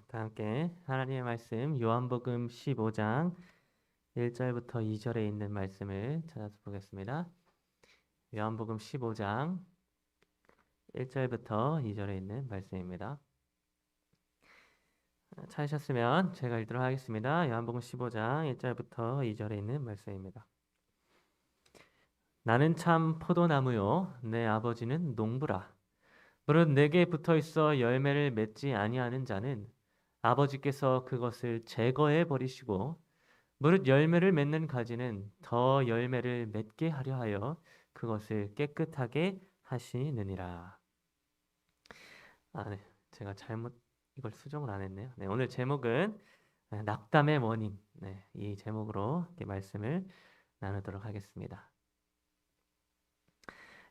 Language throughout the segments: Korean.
다 함께 하나님의 말씀 요한복음 15장 1절부터 2절에 있는 말씀을 찾아서 보겠습니다. 요한복음 15장 1절부터 2절에 있는 말씀입니다. 찾으셨으면 제가 읽도록 하겠습니다. 요한복음 15장 1절부터 2절에 있는 말씀입니다. 나는 참 포도나무요 내 아버지는 농부라. 무릇 내게 붙어 있어 열매를 맺지 아니하는 자는 아버지께서 그것을 제거해 버리시고 무릇 열매를 맺는 가지는 더 열매를 맺게 하려 하여 그것을 깨끗하게 하시느니라. 네. 제가 잘못 이걸 수정을 안 했네요. 네, 오늘 제목은 낙담의 원인. 네, 이 제목으로 이렇게 말씀을 나누도록 하겠습니다.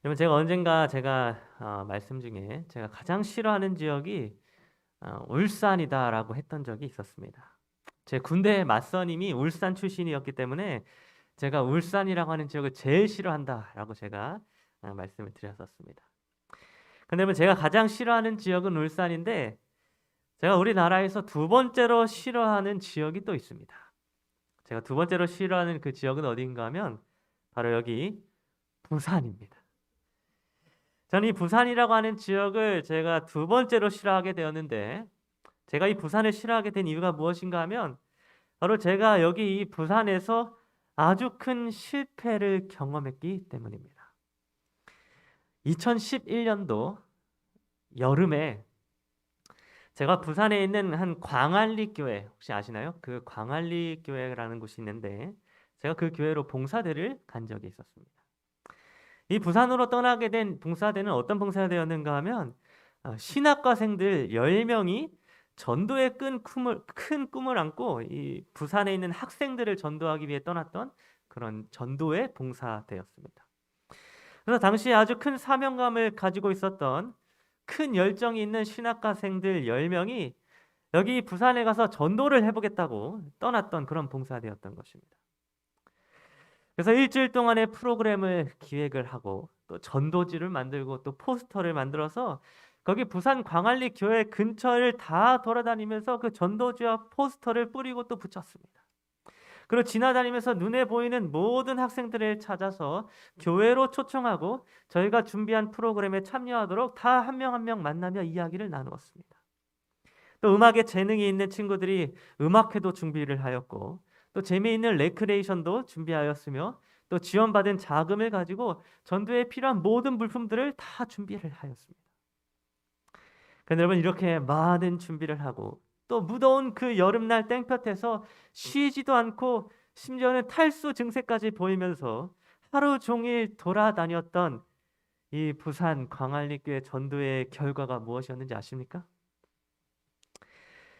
여러분 제가 언젠가 말씀 중에 제가 가장 싫어하는 지역이 울산이다라고 했던 적이 있었습니다. 제 군대 맞선임이 울산 출신이었기 때문에 제가 울산이라고 하는 지역을 제일 싫어한다라고 제가 말씀을 드렸었습니다. 근데 뭐 제가 가장 싫어하는 지역은 울산인데 제가 우리나라에서 두 번째로 싫어하는 지역이 또 있습니다. 제가 두 번째로 싫어하는 그 지역은 어디인가 하면 바로 여기 부산입니다. 저는 이 부산이라고 하는 지역을 제가 두 번째로 싫어하게 되었는데 제가 이 부산을 싫어하게 된 이유가 무엇인가 하면 바로 제가 여기 이 부산에서 아주 큰 실패를 경험했기 때문입니다. 2011년도 여름에 제가 부산에 있는 한 광안리 교회 혹시 아시나요? 그 광안리 교회라는 곳이 있는데 제가 그 교회로 봉사대를 간 적이 있었습니다. 이 부산으로 떠나게 된 봉사대는 어떤 봉사대였는가 하면 신학과생들 10명이 전도의 큰 꿈을 안고 이 부산에 있는 학생들을 전도하기 위해 떠났던 그런 전도의 봉사대였습니다. 그래서 당시에 아주 큰 사명감을 가지고 있었던 큰 열정이 있는 신학과생들 10명이 여기 부산에 가서 전도를 해보겠다고 떠났던 그런 봉사대였던 것입니다. 그래서 일주일 동안의 프로그램을 기획을 하고 또 전도지를 만들고 또 포스터를 만들어서 거기 부산 광안리 교회 근처를 다 돌아다니면서 그 전도지와 포스터를 뿌리고 또 붙였습니다. 그리고 지나다니면서 눈에 보이는 모든 학생들을 찾아서 교회로 초청하고 저희가 준비한 프로그램에 참여하도록 다 한 명 한 명 만나며 이야기를 나누었습니다. 또 음악에 재능이 있는 친구들이 음악회도 준비를 하였고 또 재미있는 레크레이션도 준비하였으며 또 지원받은 자금을 가지고 전도에 필요한 모든 물품들을 다 준비를 하였습니다. 그런데 여러분 이렇게 많은 준비를 하고 또 무더운 그 여름날 땡볕에서 쉬지도 않고 심지어는 탈수 증세까지 보이면서 하루 종일 돌아다녔던 이 부산 광안리교회 전도의 결과가 무엇이었는지 아십니까?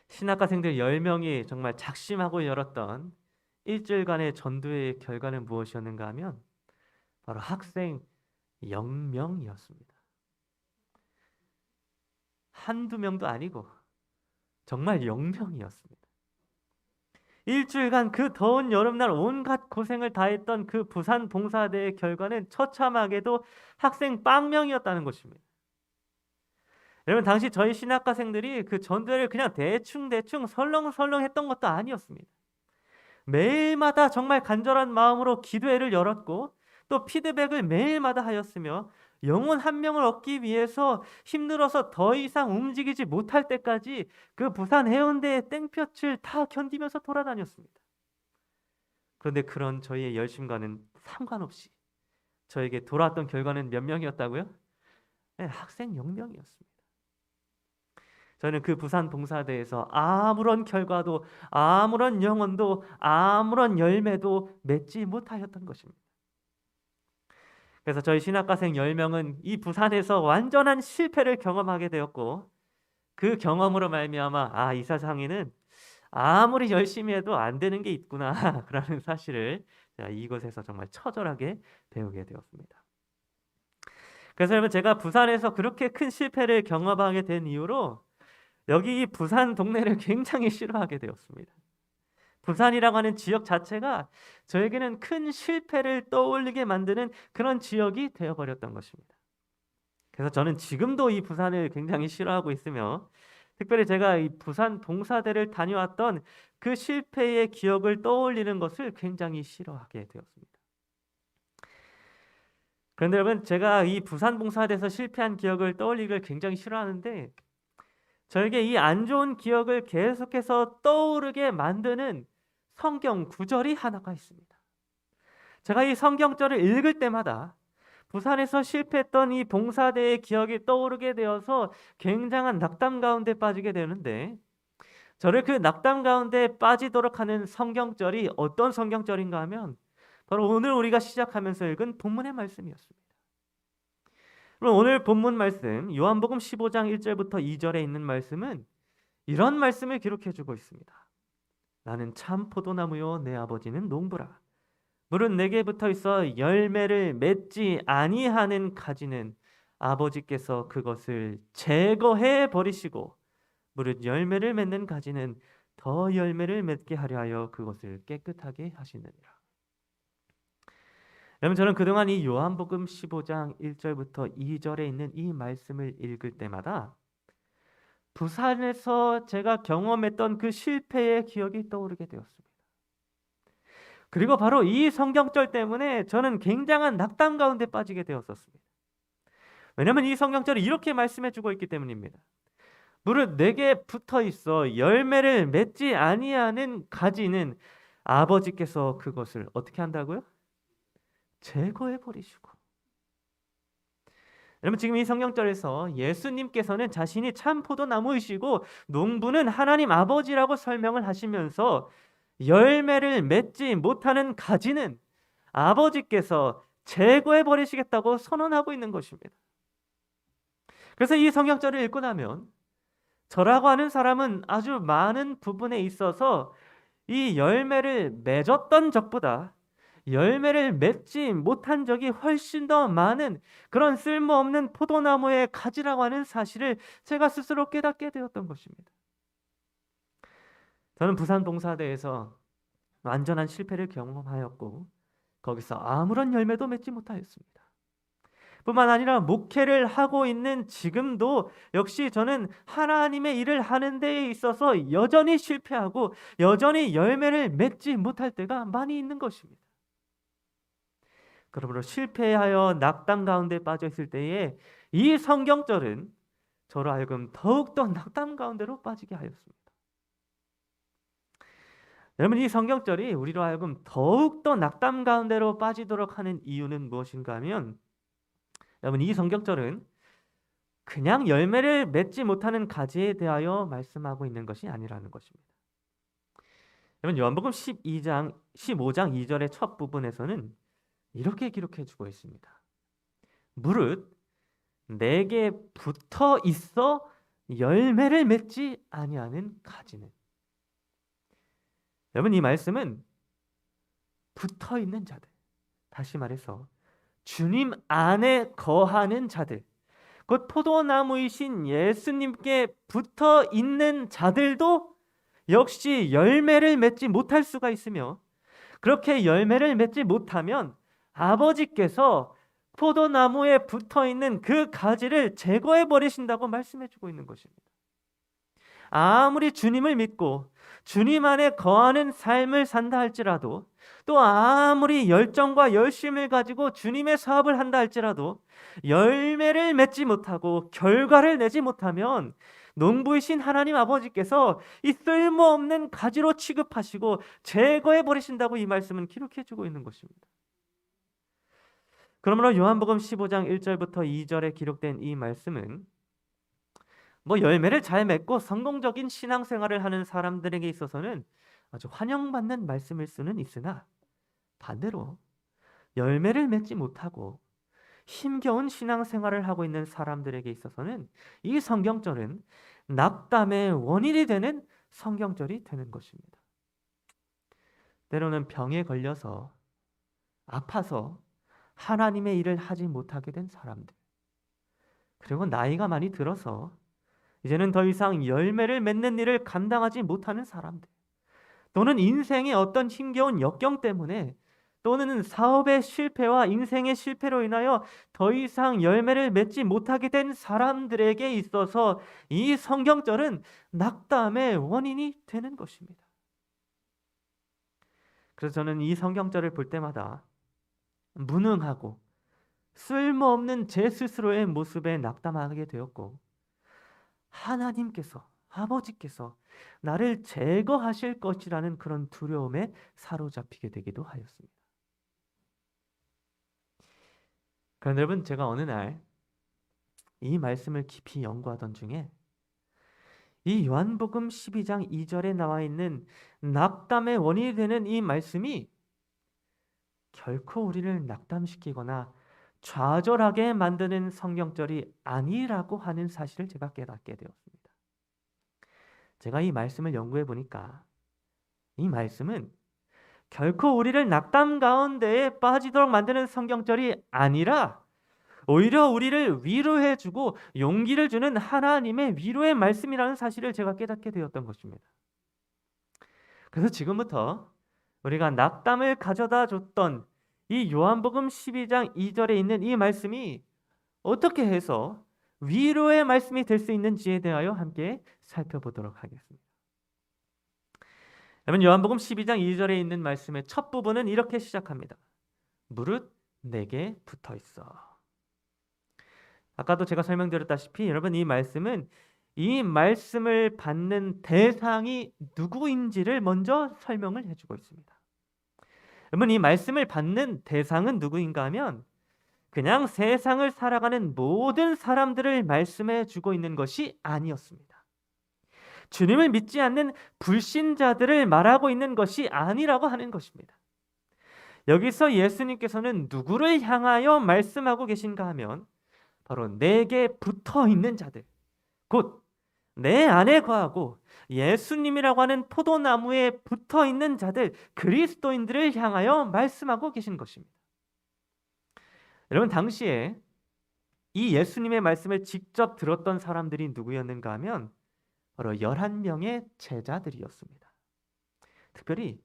신학과생들 10명이 정말 작심하고 열었던 일주일간의 전도의 결과는 무엇이었는가 하면 바로 학생 0명이었습니다. 한두 명도 아니고 정말 0명이었습니다. 일주일간 그 더운 여름날 온갖 고생을 다했던 그 부산 봉사대의 결과는 처참하게도 학생 0명이었다는 것입니다. 여러분 당시 저희 신학과생들이 그 전도를 그냥 대충 설렁설렁 했던 것도 아니었습니다. 매일마다 정말 간절한 마음으로 기도회를 열었고 또 피드백을 매일마다 하였으며 영혼 한 명을 얻기 위해서 힘들어서 더 이상 움직이지 못할 때까지 그 부산 해운대의 땡볕을 다 견디면서 돌아다녔습니다. 그런데 그런 저희의 열심과는 상관없이 저에게 돌아왔던 결과는 몇 명이었다고요? 네, 학생 0명이었습니다. 저는 그 부산 봉사대에서 아무런 결과도 아무런 영혼도 아무런 열매도 맺지 못하였던 것입니다. 그래서 저희 신학과생 10명은 이 부산에서 완전한 실패를 경험하게 되었고 그 경험으로 말미암아 이 세상에는 아무리 열심히 해도 안 되는 게 있구나 라는 사실을 제가 이곳에서 정말 처절하게 배우게 되었습니다. 그래서 여러분 제가 부산에서 그렇게 큰 실패를 경험하게 된 이후로 여기 이 부산 동네를 굉장히 싫어하게 되었습니다. 부산이라고 하는 지역 자체가 저에게는 큰 실패를 떠올리게 만드는 그런 지역이 되어버렸던 것입니다. 그래서 저는 지금도 이 부산을 굉장히 싫어하고 있으며 특별히 제가 이 부산 봉사대를 다녀왔던 그 실패의 기억을 떠올리는 것을 굉장히 싫어하게 되었습니다. 그런데 여러분, 제가 이 부산 봉사대에서 실패한 기억을 떠올리기를 굉장히 싫어하는데, 저에게 이 안 좋은 기억을 계속해서 떠오르게 만드는 성경 구절이 하나가 있습니다. 제가 이 성경절을 읽을 때마다 부산에서 실패했던 이 봉사대의 기억이 떠오르게 되어서 굉장한 낙담 가운데 빠지게 되는데, 저를 그 낙담 가운데 빠지도록 하는 성경절이 어떤 성경절인가 하면 바로 오늘 우리가 시작하면서 읽은 본문의 말씀이었습니다. 그럼 오늘 본문 말씀 요한복음 15장 1절부터 2절에 있는 말씀은 이런 말씀을 기록해 주고 있습니다. 나는 참 포도나무요 내 아버지는 농부라. 물은 내게 붙어 있어 열매를 맺지 아니하는 가지는 아버지께서 그것을 제거해 버리시고, 무릇 열매를 맺는 가지는 더 열매를 맺게 하려 하여 그것을 깨끗하게 하시느니라. 여러분, 저는 그동안 이 요한복음 15장 1절부터 2절에 있는 이 말씀을 읽을 때마다 부산에서 제가 경험했던 그 실패의 기억이 떠오르게 되었습니다. 그리고 바로 이 성경절 때문에 저는 굉장한 낙담 가운데 빠지게 되었었습니다. 왜냐하면 이 성경절이 이렇게 말씀해 주고 있기 때문입니다. 무릇 내게 붙어 있어 열매를 맺지 아니하는 가지는 아버지께서 그것을 어떻게 한다고요? 제거해 버리시고. 여러분, 지금 이 성경절에서 예수님께서는 자신이 참 포도나무이시고 농부는 하나님 아버지라고 설명을 하시면서 열매를 맺지 못하는 가지는 아버지께서 제거해 버리시겠다고 선언하고 있는 것입니다. 그래서 이 성경절을 읽고 나면 저라고 하는 사람은 아주 많은 부분에 있어서 이 열매를 맺었던 적보다 열매를 맺지 못한 적이 훨씬 더 많은 그런 쓸모없는 포도나무의 가지라고 하는 사실을 제가 스스로 깨닫게 되었던 것입니다. 저는 부산 봉사대에서 완전한 실패를 경험하였고 거기서 아무런 열매도 맺지 못하였습니다. 뿐만 아니라 목회를 하고 있는 지금도 역시 저는 하나님의 일을 하는 데에 있어서 여전히 실패하고 여전히 열매를 맺지 못할 때가 많이 있는 것입니다. 그러므로 실패하여 낙담 가운데 빠져 있을 때에 이 성경절은 저로 하여금 더욱더 낙담 가운데로 빠지게 하였습니다. 여러분, 이 성경절이 우리로 하여금 더욱더 낙담 가운데로 빠지도록 하는 이유는 무엇인가 하면, 여러분, 이 성경절은 그냥 열매를 맺지 못하는 가지에 대하여 말씀하고 있는 것이 아니라는 것입니다. 여러분, 요한복음 15장 2절의 첫 부분에서는 이렇게 기록해 주고 있습니다. 무릇 내게 붙어 있어 열매를 맺지 아니하는 가지는. 여러분, 이 말씀은 붙어 있는 자들, 다시 말해서 주님 안에 거하는 자들, 곧 포도나무이신 예수님께 붙어 있는 자들도 역시 열매를 맺지 못할 수가 있으며, 그렇게 열매를 맺지 못하면 아버지께서 포도나무에 붙어 있는 그 가지를 제거해 버리신다고 말씀해 주고 있는 것입니다. 아무리 주님을 믿고 주님 안에 거하는 삶을 산다 할지라도, 또 아무리 열정과 열심을 가지고 주님의 사업을 한다 할지라도 열매를 맺지 못하고 결과를 내지 못하면 농부이신 하나님 아버지께서 이 쓸모없는 가지로 취급하시고 제거해 버리신다고 이 말씀은 기록해 주고 있는 것입니다. 그러므로 요한복음 15장 1절부터 2절에 기록된 이 말씀은 열매를 잘 맺고 성공적인 신앙생활을 하는 사람들에게 있어서는 아주 환영받는 말씀일 수는 있으나, 반대로 열매를 맺지 못하고 힘겨운 신앙생활을 하고 있는 사람들에게 있어서는 이 성경절은 낙담의 원인이 되는 성경절이 되는 것입니다. 때로는 병에 걸려서 아파서 하나님의 일을 하지 못하게 된 사람들, 그리고 나이가 많이 들어서 이제는 더 이상 열매를 맺는 일을 감당하지 못하는 사람들, 또는 인생의 어떤 힘겨운 역경 때문에 또는 사업의 실패와 인생의 실패로 인하여 더 이상 열매를 맺지 못하게 된 사람들에게 있어서 이 성경절은 낙담의 원인이 되는 것입니다. 그래서 저는 이 성경절을 볼 때마다 무능하고 쓸모없는 제 스스로의 모습에 낙담하게 되었고, 하나님께서, 아버지께서 나를 제거하실 것이라는 그런 두려움에 사로잡히게 되기도 하였습니다. 그런데 여러분, 제가 어느 날 이 말씀을 깊이 연구하던 중에 이 요한복음 12장 2절에 나와 있는 낙담의 원인이 되는 이 말씀이 결코 우리를 낙담시키거나 좌절하게 만드는 성경절이 아니라고 하는 사실을 제가 깨닫게 되었습니다. 제가 이 말씀을 연구해 보니까 이 말씀은 결코 우리를 낙담 가운데에 빠지도록 만드는 성경절이 아니라 오히려 우리를 위로해주고 용기를 주는 하나님의 위로의 말씀이라는 사실을 제가 깨닫게 되었던 것입니다. 그래서 지금부터 우리가 낙담을 가져다 줬던 이 요한복음 12장 2절에 있는 이 말씀이 어떻게 해서 위로의 말씀이 될 수 있는지에 대하여 함께 살펴보도록 하겠습니다. 여러분, 요한복음 12장 2절에 있는 말씀의 첫 부분은 이렇게 시작합니다. 무릇 내게 붙어 있어. 아까도 제가 설명드렸다시피 여러분, 이 말씀은 이 말씀을 받는 대상이 누구인지를 먼저 설명을 해주고 있습니다. 여러분, 이 말씀을 받는 대상은 누구인가 하면 그냥 세상을 살아가는 모든 사람들을 말씀해 주고 있는 것이 아니었습니다. 주님을 믿지 않는 불신자들을 말하고 있는 것이 아니라고 하는 것입니다. 여기서 예수님께서는 누구를 향하여 말씀하고 계신가 하면 바로 내게 붙어 있는 자들, 곧 내 안에 거하고 예수님이라고 하는 포도나무에 붙어 있는 자들, 그리스도인들을 향하여 말씀하고 계신 것입니다. 여러분, 당시에 이 예수님의 말씀을 직접 들었던 사람들이 누구였는가 하면 바로 11명의 제자들이었습니다. 특별히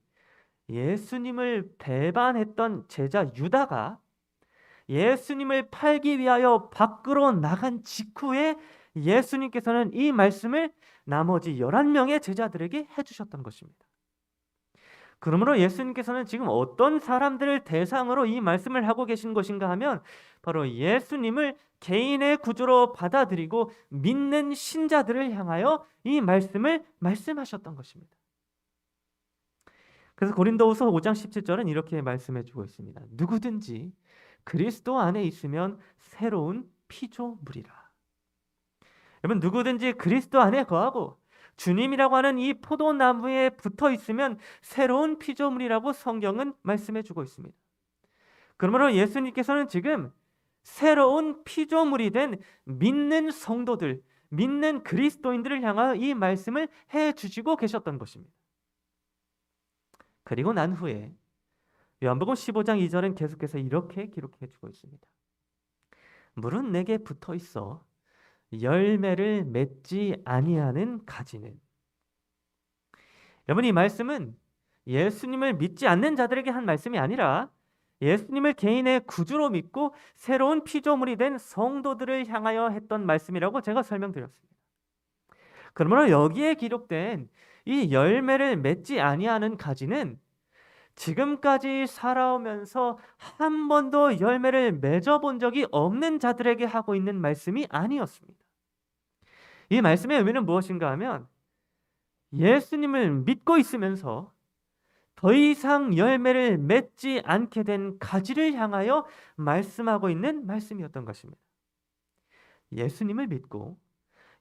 예수님을 배반했던 제자 유다가 예수님을 팔기 위하여 밖으로 나간 직후에 예수님께서는 이 말씀을 나머지 11명의 제자들에게 해주셨던 것입니다. 그러므로 예수님께서는 지금 어떤 사람들을 대상으로 이 말씀을 하고 계신 것인가 하면 바로 예수님을 개인의 구주로 받아들이고 믿는 신자들을 향하여 이 말씀을 말씀하셨던 것입니다. 그래서 고린도후서 5장 17절은 이렇게 말씀해 주고 있습니다. 누구든지 그리스도 안에 있으면 새로운 피조물이라. 여러분, 누구든지 그리스도 안에 거하고 주님이라고 하는 이 포도나무에 붙어 있으면 새로운 피조물이라고 성경은 말씀해 주고 있습니다. 그러므로 예수님께서는 지금 새로운 피조물이 된 믿는 성도들, 믿는 그리스도인들을 향하여 이 말씀을 해 주시고 계셨던 것입니다. 그리고 난 후에 요한복음 15장 2절은 계속해서 이렇게 기록해 주고 있습니다. 물은 내게 붙어 있어 열매를 맺지 아니하는 가지는. 여러분, 이 말씀은 예수님을 믿지 않는 자들에게 한 말씀이 아니라 예수님을 개인의 구주로 믿고 새로운 피조물이 된 성도들을 향하여 했던 말씀이라고 제가 설명드렸습니다. 그러므로 여기에 기록된 이 열매를 맺지 아니하는 가지는 지금까지 살아오면서 한 번도 열매를 맺어본 적이 없는 자들에게 하고 있는 말씀이 아니었습니다. 이 말씀의 의미는 무엇인가 하면 예수님을 믿고 있으면서 더 이상 열매를 맺지 않게 된 가지를 향하여 말씀하고 있는 말씀이었던 것입니다. 예수님을 믿고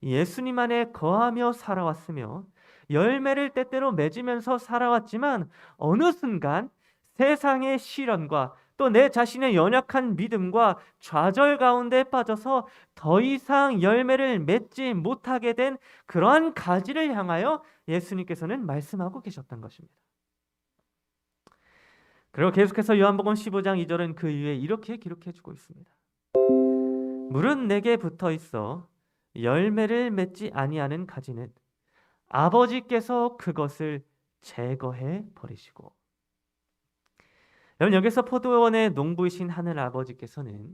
예수님 안에 거하며 살아왔으며 열매를 때때로 맺으면서 살아왔지만 어느 순간 세상의 시련과 또 내 자신의 연약한 믿음과 좌절 가운데 빠져서 더 이상 열매를 맺지 못하게 된 그러한 가지를 향하여 예수님께서는 말씀하고 계셨던 것입니다. 그리고 계속해서 요한복음 15장 2절은 그 이후에 이렇게 기록해 주고 있습니다. 물은 내게 붙어 있어 열매를 맺지 아니하는 가지는 아버지께서 그것을 제거해 버리시고. 여러분, 여기서 포도원의 농부이신 하늘 아버지께서는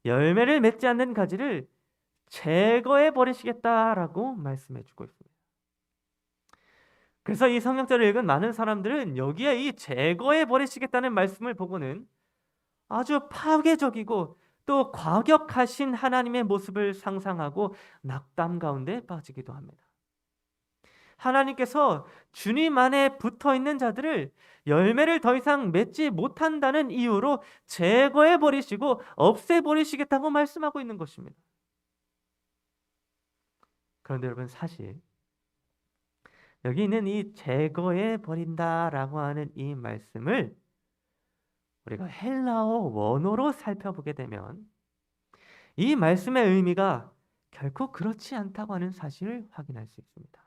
열매를 맺지 않는 가지를 제거해 버리시겠다라고 말씀해 주고 있습니다. 그래서 이 성경절을 읽은 많은 사람들은 여기에 이 제거해 버리시겠다는 말씀을 보고는 아주 파괴적이고 또 과격하신 하나님의 모습을 상상하고 낙담 가운데 빠지기도 합니다. 하나님께서 주님 안에 붙어 있는 자들을 열매를 더 이상 맺지 못한다는 이유로 제거해 버리시고 없애 버리시겠다고 말씀하고 있는 것입니다. 그런데 여러분, 사실 여기 있는 이 제거해 버린다라고 하는 이 말씀을 우리가 헬라어 원어로 살펴보게 되면 이 말씀의 의미가 결코 그렇지 않다고 하는 사실을 확인할 수 있습니다.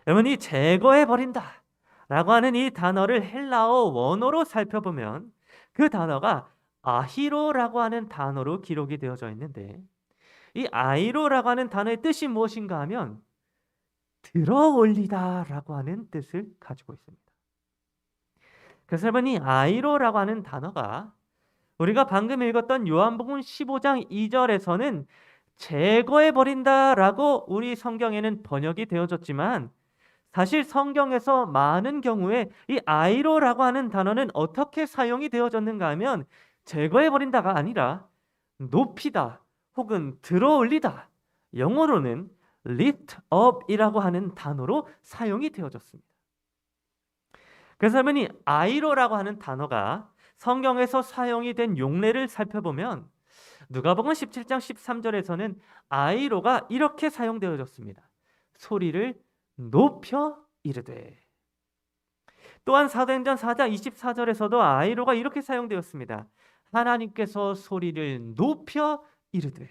여러분, 이 제거해 버린다 라고 하는 이 단어를 헬라어 원어로 살펴보면 그 단어가 아히로라고 하는 단어로 기록이 되어져 있는데, 이 아히로라고 하는 단어의 뜻이 무엇인가 하면 들어 올리다 라고 하는 뜻을 가지고 있습니다. 그래서 여러분, 이 아히로라고 하는 단어가 우리가 방금 읽었던 요한복음 15장 2절에서는 제거해 버린다라고 우리 성경에는 번역이 되어졌지만, 사실 성경에서 많은 경우에 이 아이로라고 하는 단어는 어떻게 사용이 되어졌는가 하면 제거해 버린다가 아니라 높이다 혹은 들어 올리다, 영어로는 lift up이라고 하는 단어로 사용이 되어졌습니다. 그래서 이 아이로라고 하는 단어가 성경에서 사용이 된 용례를 살펴보면 누가복음 17장 13절에서는 아이로가 이렇게 사용되어졌습니다. 소리를 높여 이르되. 또한 사도행전 4장 24절에서도 아이로가 이렇게 사용되었습니다. 하나님께서 소리를 높여 이르되.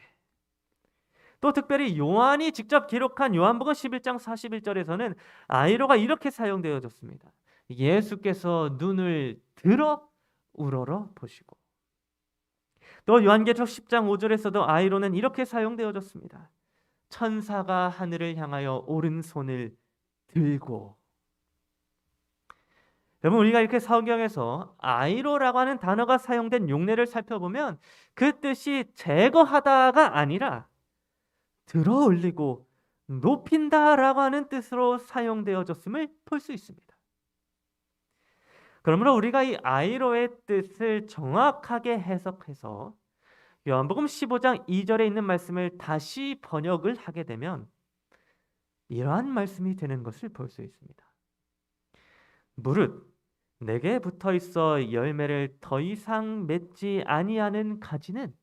또 특별히 요한이 직접 기록한 요한복음 11장 41절에서는 아이로가 이렇게 사용되어졌습니다. 예수께서 눈을 들어 우러러 보시고. 또 요한계시록 10장 5절에서도 아이로는 이렇게 사용되어졌습니다. 천사가 하늘을 향하여 오른손을 들고. 여러분, 우리가 이렇게 성경에서 아이로라고 하는 단어가 사용된 용례를 살펴보면 그 뜻이 제거하다가 아니라 들어 올리고 높인다라고 하는 뜻으로 사용되어졌음을 볼 수 있습니다. 그러므로 우리가 이 아이로의 뜻을 정확하게 해석해서 요한복음 15장 2절에 있는 말씀을 다시 번역을 하게 되면 이러한 말씀이 되는 것을 볼 수 있습니다. 무릇 내게 붙어 있어 열매를 더 이상 맺지 아니하는 가지는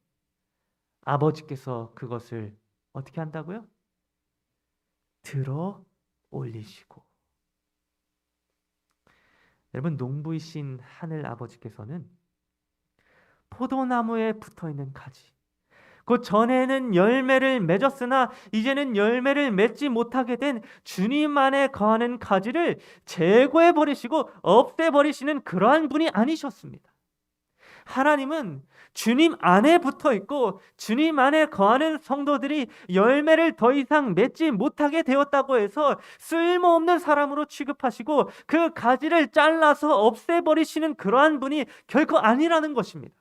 아버지께서 그것을 어떻게 한다고요? 들어 올리시고. 여러분, 농부이신 하늘 아버지께서는 포도나무에 붙어있는 가지, 그 전에는 열매를 맺었으나 이제는 열매를 맺지 못하게 된 주님 안에 거하는 가지를 제거해 버리시고 없애 버리시는 그러한 분이 아니셨습니다. 하나님은 주님 안에 붙어 있고 주님 안에 거하는 성도들이 열매를 더 이상 맺지 못하게 되었다고 해서 쓸모없는 사람으로 취급하시고 그 가지를 잘라서 없애버리시는 그러한 분이 결코 아니라는 것입니다.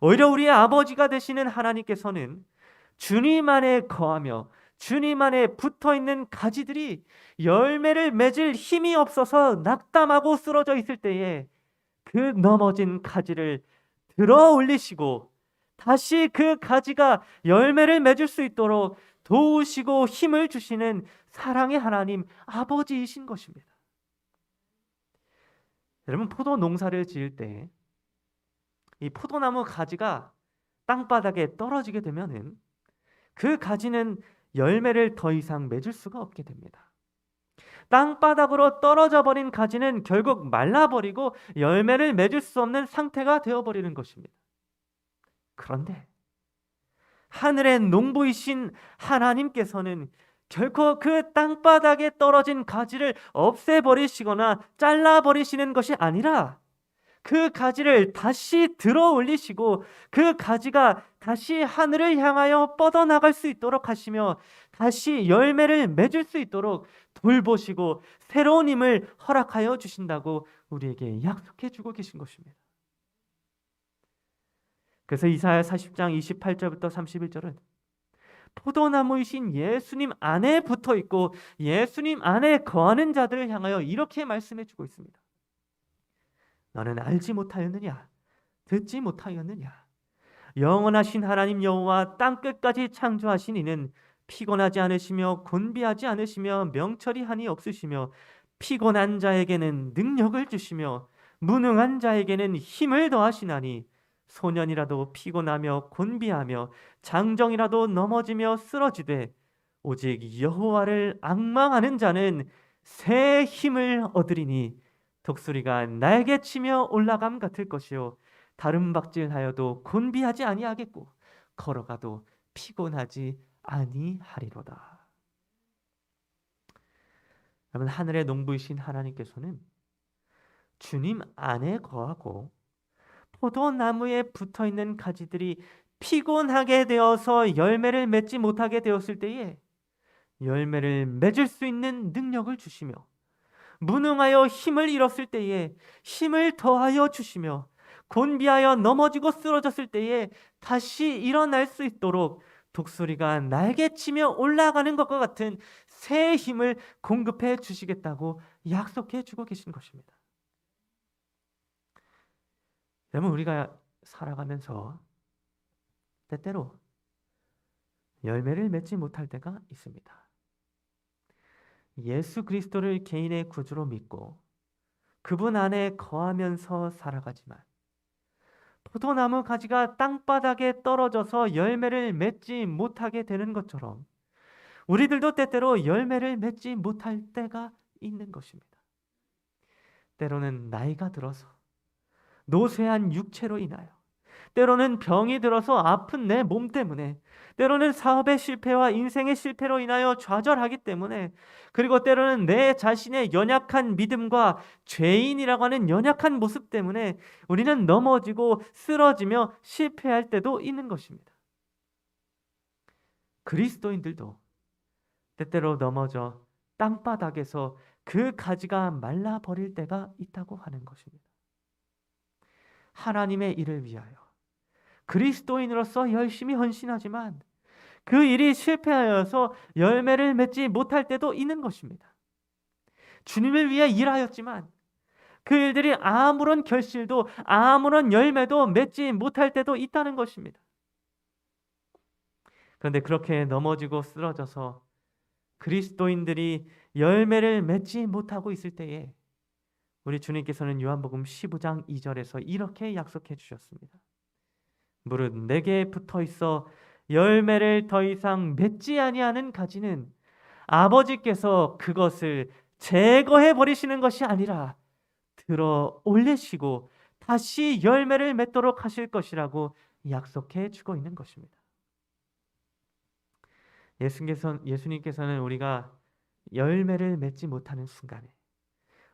오히려 우리의 아버지가 되시는 하나님께서는 주님 안에 거하며 주님 안에 붙어있는 가지들이 열매를 맺을 힘이 없어서 낙담하고 쓰러져 있을 때에 그 넘어진 가지를 들어 올리시고 다시 그 가지가 열매를 맺을 수 있도록 도우시고 힘을 주시는 사랑의 하나님 아버지이신 것입니다. 여러분, 포도 농사를 지을 때 이 포도나무 가지가 땅바닥에 떨어지게 되면은 그 가지는 열매를 더 이상 맺을 수가 없게 됩니다. 땅바닥으로 떨어져 버린 가지는 결국 말라버리고 열매를 맺을 수 없는 상태가 되어버리는 것입니다. 그런데 하늘의 농부이신 하나님께서는 결코 그 땅바닥에 떨어진 가지를 없애버리시거나 잘라버리시는 것이 아니라 그 가지를 다시 들어 올리시고 그 가지가 다시 하늘을 향하여 뻗어나갈 수 있도록 하시며 다시 열매를 맺을 수 있도록 돌보시고 새로운 힘을 허락하여 주신다고 우리에게 약속해 주고 계신 것입니다. 그래서 이사야 40장 28절부터 31절은 포도나무이신 예수님 안에 붙어 있고 예수님 안에 거하는 자들을 향하여 이렇게 말씀해 주고 있습니다. 너는 알지 못하였느냐? 듣지 못하였느냐? 영원하신 하나님 여호와 땅 끝까지 창조하신 이는 피곤하지 않으시며 곤비하지 않으시며 명철이 한이 없으시며 피곤한 자에게는 능력을 주시며 무능한 자에게는 힘을 더하시나니 소년이라도 피곤하며 곤비하며 장정이라도 넘어지며 쓰러지되 오직 여호와를 앙망하는 자는 새 힘을 얻으리니 독수리가 날개치며 올라감 같을 것이요 다름박질하여도 곤비하지 아니하겠고 걸어가도 피곤하지 아니하리로다. 여러분, 하늘의 농부이신 하나님께서는 주님 안에 거하고 포도나무에 붙어있는 가지들이 피곤하게 되어서 열매를 맺지 못하게 되었을 때에 열매를 맺을 수 있는 능력을 주시며 무능하여 힘을 잃었을 때에 힘을 더하여 주시며 곤비하여 넘어지고 쓰러졌을 때에 다시 일어날 수 있도록 독수리가 날개치며 올라가는 것과 같은 새 힘을 공급해 주시겠다고 약속해 주고 계신 것입니다. 여러분, 우리가 살아가면서 때때로 열매를 맺지 못할 때가 있습니다. 예수 그리스도를 개인의 구주로 믿고 그분 안에 거하면서 살아가지만 포도나무 가지가 땅바닥에 떨어져서 열매를 맺지 못하게 되는 것처럼 우리들도 때때로 열매를 맺지 못할 때가 있는 것입니다. 때로는 나이가 들어서 노쇠한 육체로 인하여, 때로는 병이 들어서 아픈 내 몸 때문에, 때로는 사업의 실패와 인생의 실패로 인하여 좌절하기 때문에, 그리고 때로는 내 자신의 연약한 믿음과 죄인이라고 하는 연약한 모습 때문에 우리는 넘어지고 쓰러지며 실패할 때도 있는 것입니다. 그리스도인들도 때때로 넘어져 땅바닥에서 그 가지가 말라버릴 때가 있다고 하는 것입니다. 하나님의 일을 위하여 그리스도인으로서 열심히 헌신하지만 그 일이 실패하여서 열매를 맺지 못할 때도 있는 것입니다. 주님을 위해 일하였지만 그 일들이 아무런 결실도 아무런 열매도 맺지 못할 때도 있다는 것입니다. 그런데 그렇게 넘어지고 쓰러져서 그리스도인들이 열매를 맺지 못하고 있을 때에 우리 주님께서는 요한복음 15장 2절에서 이렇게 약속해 주셨습니다. 무릇 내게 붙어 있어 열매를 더 이상 맺지 아니하는 가지는 아버지께서 그것을 제거해 버리시는 것이 아니라 들어 올리시고 다시 열매를 맺도록 하실 것이라고 약속해 주고 있는 것입니다. 예수님께서는 우리가 열매를 맺지 못하는 순간에,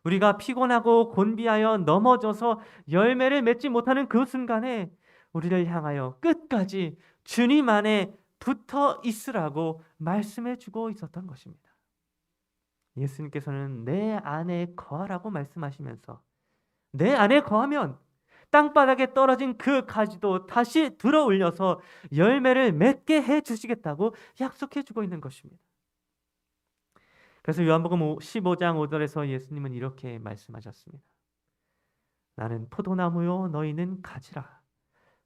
우리가 피곤하고 곤비하여 넘어져서 열매를 맺지 못하는 그 순간에 우리를 향하여 끝까지 주님 안에 붙어 있으라고 말씀해 주고 있었던 것입니다. 예수님께서는 내 안에 거하라고 말씀하시면서 내 안에 거하면 땅바닥에 떨어진 그 가지도 다시 들어 올려서 열매를 맺게 해 주시겠다고 약속해 주고 있는 것입니다. 그래서 요한복음 15장 5절에서 예수님은 이렇게 말씀하셨습니다. 나는 포도나무요 너희는 가지라.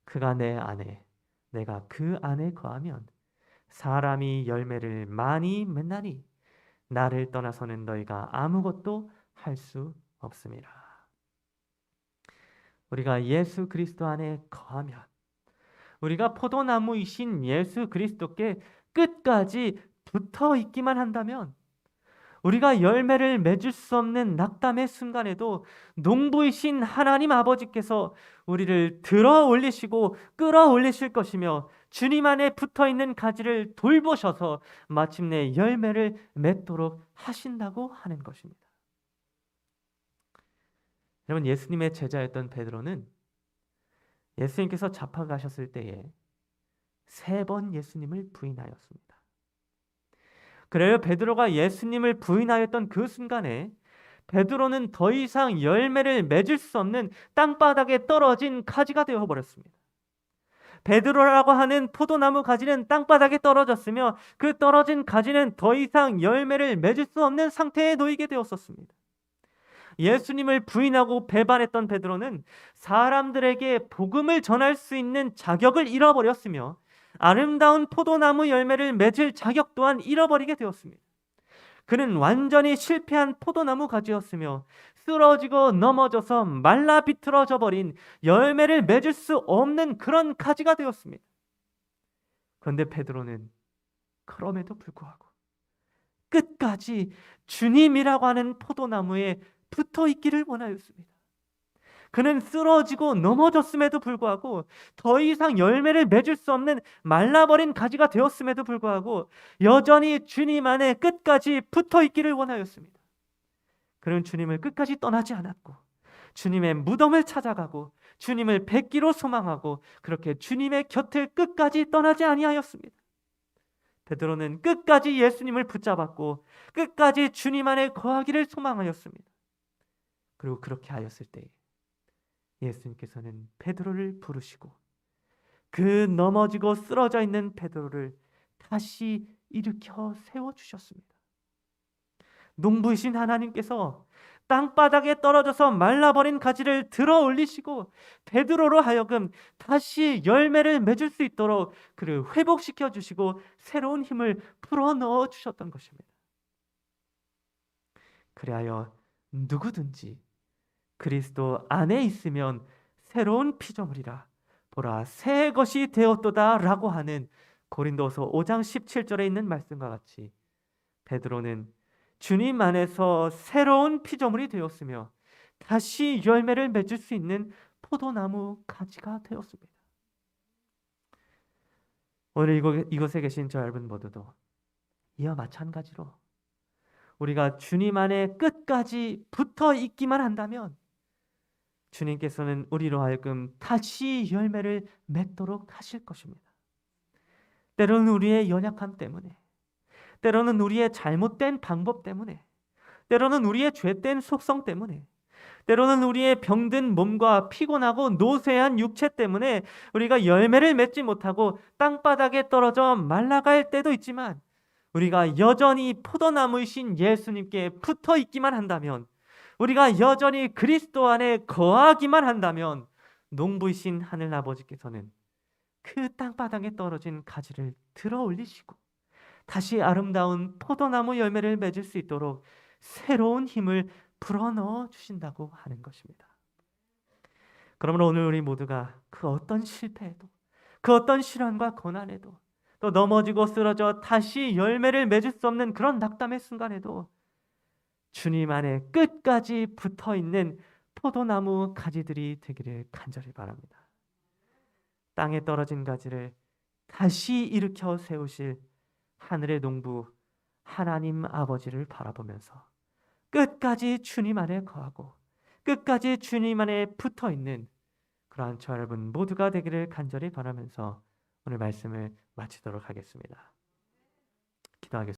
그가 내 안에 내가 그 안에 거하면 사람이 열매를 많이 맺나니 나를 떠나서는 너희가 아무것도 할 수 없음이라. 우리가 예수 그리스도 안에 거하면, 우리가 포도나무이신 예수 그리스도께 끝까지 붙어 있기만 한다면 우리가 열매를 맺을 수 없는 낙담의 순간에도 농부이신 하나님 아버지께서 우리를 들어 올리시고 끌어올리실 것이며 주님 안에 붙어있는 가지를 돌보셔서 마침내 열매를 맺도록 하신다고 하는 것입니다. 여러분, 예수님의 제자였던 베드로는 예수님께서 잡아가셨을 때에 3번 예수님을 부인하였습니다. 그래요, 베드로가 예수님을 부인하였던 그 순간에 베드로는 더 이상 열매를 맺을 수 없는 땅바닥에 떨어진 가지가 되어버렸습니다. 베드로라고 하는 포도나무 가지는 땅바닥에 떨어졌으며 그 떨어진 가지는 더 이상 열매를 맺을 수 없는 상태에 놓이게 되었었습니다. 예수님을 부인하고 배반했던 베드로는 사람들에게 복음을 전할 수 있는 자격을 잃어버렸으며 아름다운 포도나무 열매를 맺을 자격 또한 잃어버리게 되었습니다. 그는 완전히 실패한 포도나무 가지였으며 쓰러지고 넘어져서 말라 비틀어져 버린 열매를 맺을 수 없는 그런 가지가 되었습니다. 그런데 베드로는 그럼에도 불구하고 끝까지 주님이라고 하는 포도나무에 붙어 있기를 원하였습니다. 그는 쓰러지고 넘어졌음에도 불구하고 더 이상 열매를 맺을 수 없는 말라버린 가지가 되었음에도 불구하고 여전히 주님 안에 끝까지 붙어 있기를 원하였습니다. 그는 주님을 끝까지 떠나지 않았고 주님의 무덤을 찾아가고 주님을 뵙기로 소망하고 그렇게 주님의 곁을 끝까지 떠나지 아니하였습니다. 베드로는 끝까지 예수님을 붙잡았고 끝까지 주님 안에 거하기를 소망하였습니다. 그리고 그렇게 하였을 때 예수님께서는 베드로를 부르시고 그 넘어지고 쓰러져 있는 베드로를 다시 일으켜 세워주셨습니다. 농부이신 하나님께서 땅바닥에 떨어져서 말라버린 가지를 들어 올리시고 베드로로 하여금 다시 열매를 맺을 수 있도록 그를 회복시켜 주시고 새로운 힘을 불어넣어 주셨던 것입니다. 그리하여 누구든지 그리스도 안에 있으면 새로운 피조물이라 보라 새 것이 되었도다 라고 하는 고린도서 5장 17절에 있는 말씀과 같이 베드로는 주님 안에서 새로운 피조물이 되었으며 다시 열매를 맺을 수 있는 포도나무 가지가 되었습니다. 오늘 이곳에 계신 저 여러분 모두도 이와 마찬가지로 우리가 주님 안에 끝까지 붙어 있기만 한다면 주님께서는 우리로 하여금 다시 열매를 맺도록 하실 것입니다. 때로는 우리의 연약함 때문에, 때로는 우리의 잘못된 방법 때문에, 때로는 우리의 죄된 속성 때문에, 때로는 우리의 병든 몸과 피곤하고 노쇠한 육체 때문에 우리가 열매를 맺지 못하고 땅바닥에 떨어져 말라갈 때도 있지만 우리가 여전히 포도나무이신 예수님께 붙어 있기만 한다면, 우리가 여전히 그리스도 안에 거하기만 한다면 농부이신 하늘 아버지께서는 그 땅바닥에 떨어진 가지를 들어 올리시고 다시 아름다운 포도나무 열매를 맺을 수 있도록 새로운 힘을 불어넣어 주신다고 하는 것입니다. 그러므로 오늘 우리 모두가 그 어떤 실패에도, 그 어떤 시련과 고난에도, 또 넘어지고 쓰러져 다시 열매를 맺을 수 없는 그런 낙담의 순간에도 주님 안에 끝까지 붙어있는 포도나무 가지들이 되기를 간절히 바랍니다. 땅에 떨어진 가지를 다시 일으켜 세우실 하늘의 농부 하나님 아버지를 바라보면서 끝까지 주님 안에 거하고 끝까지 주님 안에 붙어있는 그러한 저 여러분 모두가 되기를 간절히 바라면서 오늘 말씀을 마치도록 하겠습니다. 기도하겠습니다.